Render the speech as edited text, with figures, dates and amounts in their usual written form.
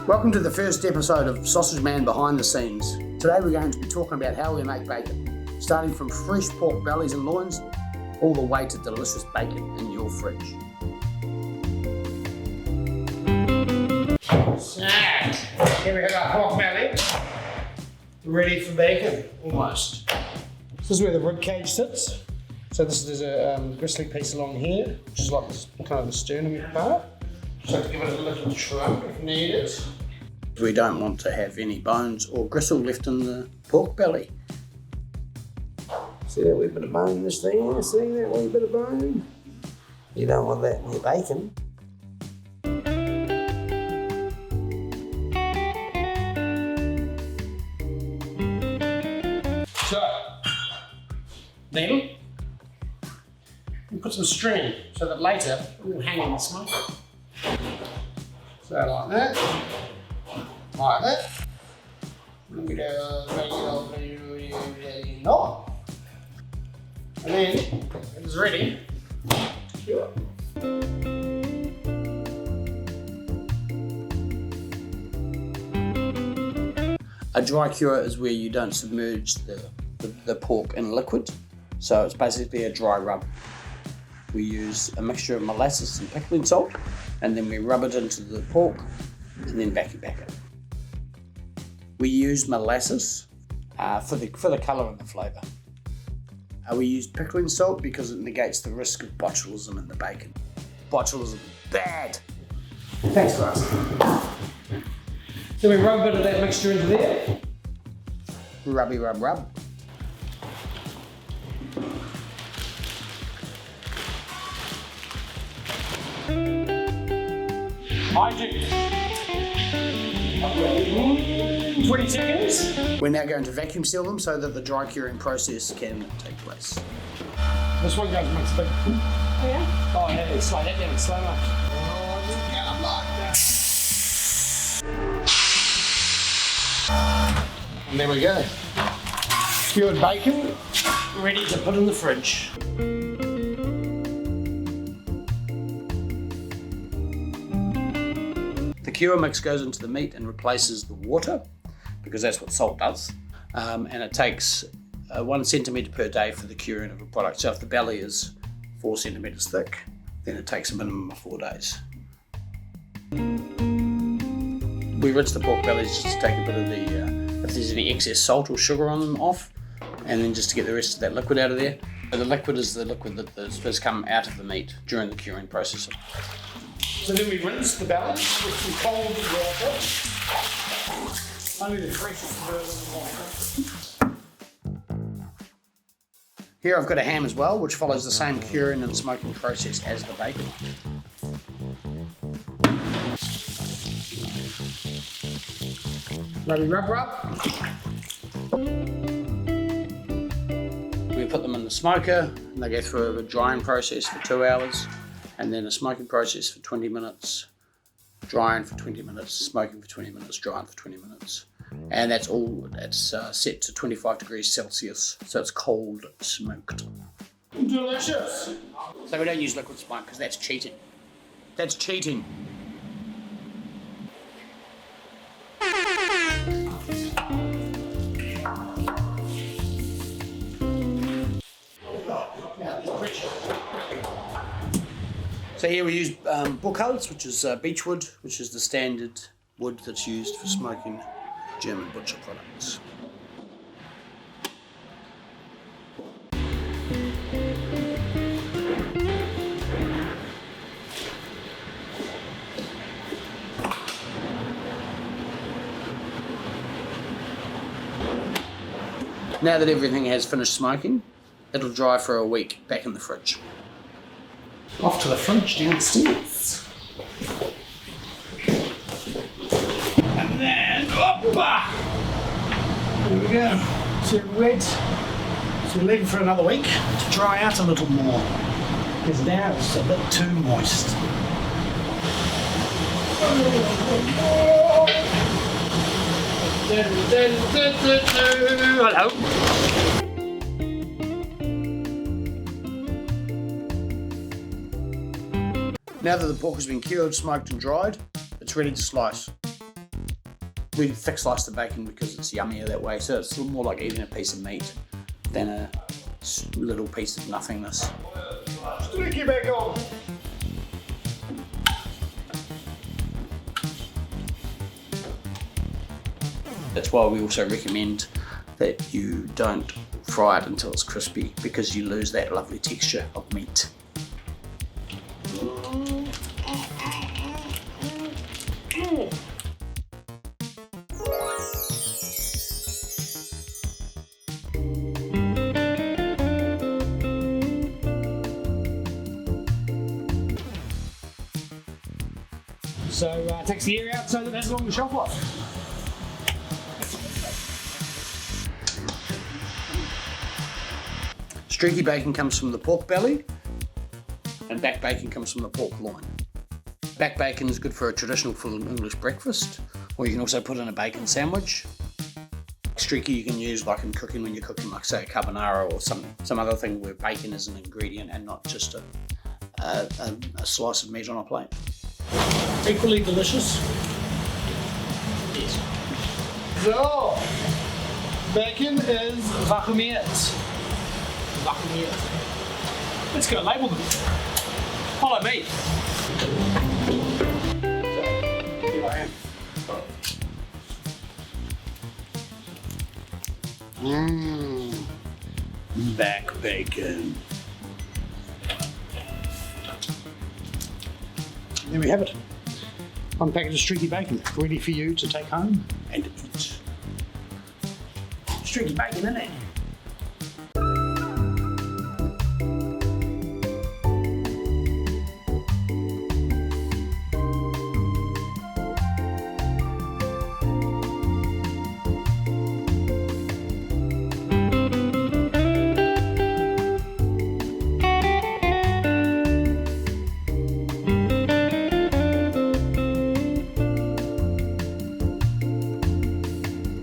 Welcome to the first episode of Sausage Man Behind the Scenes. Today we're going to be talking about how we make bacon, starting from fresh pork bellies and loins, all the way to delicious bacon in your fridge. So, here we have our pork belly, ready for bacon, almost. This is where the rib cage sits. So there's a gristly piece along here, which is like this, kind of the sternum part. So to give it a little trim if needed. We don't want to have any bones or gristle left in the pork belly. See that wee bit of bone just there? See that wee bit of bone? You don't want that in your bacon. So, then we put some string so that later it will hang in the smoke. So like that, like that. And then it is ready to cure. A dry cure is where you don't submerge the pork in liquid, so it's basically a dry rub. We use a mixture of molasses and pickling salt, and then we rub it into the pork and then vacuum pack it. We use molasses for the colour and the flavour. We use pickling salt because it negates the risk of botulism in the bacon. Botulism, bad! Thanks for asking. So we rub a bit of that mixture into there. Rubby rub rub. Hygiene. 20 seconds. We're now going to vacuum seal them so that the dry curing process can take place. This one goes much bigger. Oh yeah? Oh yeah, slow that down, slow much. And there we go. Cured bacon, ready to put in the fridge. The cure mix goes into the meat and replaces the water, because that's what salt does. And it takes 1 centimetre per day for the curing of a product. So if the belly is 4 centimetres thick, then it takes a minimum of 4 days. We rinse the pork bellies just to take a bit of if there's any excess salt or sugar on them off, and then just to get the rest of that liquid out of there. So the liquid is the liquid that's supposed to come out of the meat during the curing process. So then we rinse the bellies with some cold water. Only the freshest version of water. Here I've got a ham as well, which follows the same curing and smoking process as the bacon. Rubby rub rub. We put them in the smoker and they go through a drying process for 2 hours, and then a smoking process for 20 minutes, drying for 20 minutes, smoking for 20 minutes, drying for 20 minutes. And that's all, it's set to 25 degrees Celsius, so it's cold smoked. Delicious! So we don't use liquid smoke because that's cheating. That's cheating. So here we use bookholz, which is beechwood, which is the standard wood that's used for smoking German butcher products. Now that everything has finished smoking, it'll dry for a week back in the fridge. Off to the fridge downstairs. And then, hoppa! There we go. So wet. So we leave it for another week to dry out a little more, because now it's a bit too moist. Hello. Now that the pork has been cured, smoked and dried, it's ready to slice. we thick slice the bacon because it's yummier that way, so it's more like eating a piece of meat than a little piece of nothingness. Streaky bacon! That's why we also recommend that you don't fry it until it's crispy, because you lose that lovely texture of meat. So it takes the air out so that it has a longer shelf life. Streaky bacon comes from the pork belly, and back bacon comes from the pork loin. Back bacon is good for a traditional full English breakfast, or you can also put in a bacon sandwich. Streaky you can use like in cooking when you're cooking, like say a carbonara or some other thing where bacon is an ingredient and not just a slice of meat on a plate. Equally delicious. Yes. So, bacon is vacuumeerd. Let's go label them. Follow me. Here I am. Back bacon. There we have it. One packet of streaky bacon, ready for you to take home and eat. Streaky bacon, isn't it?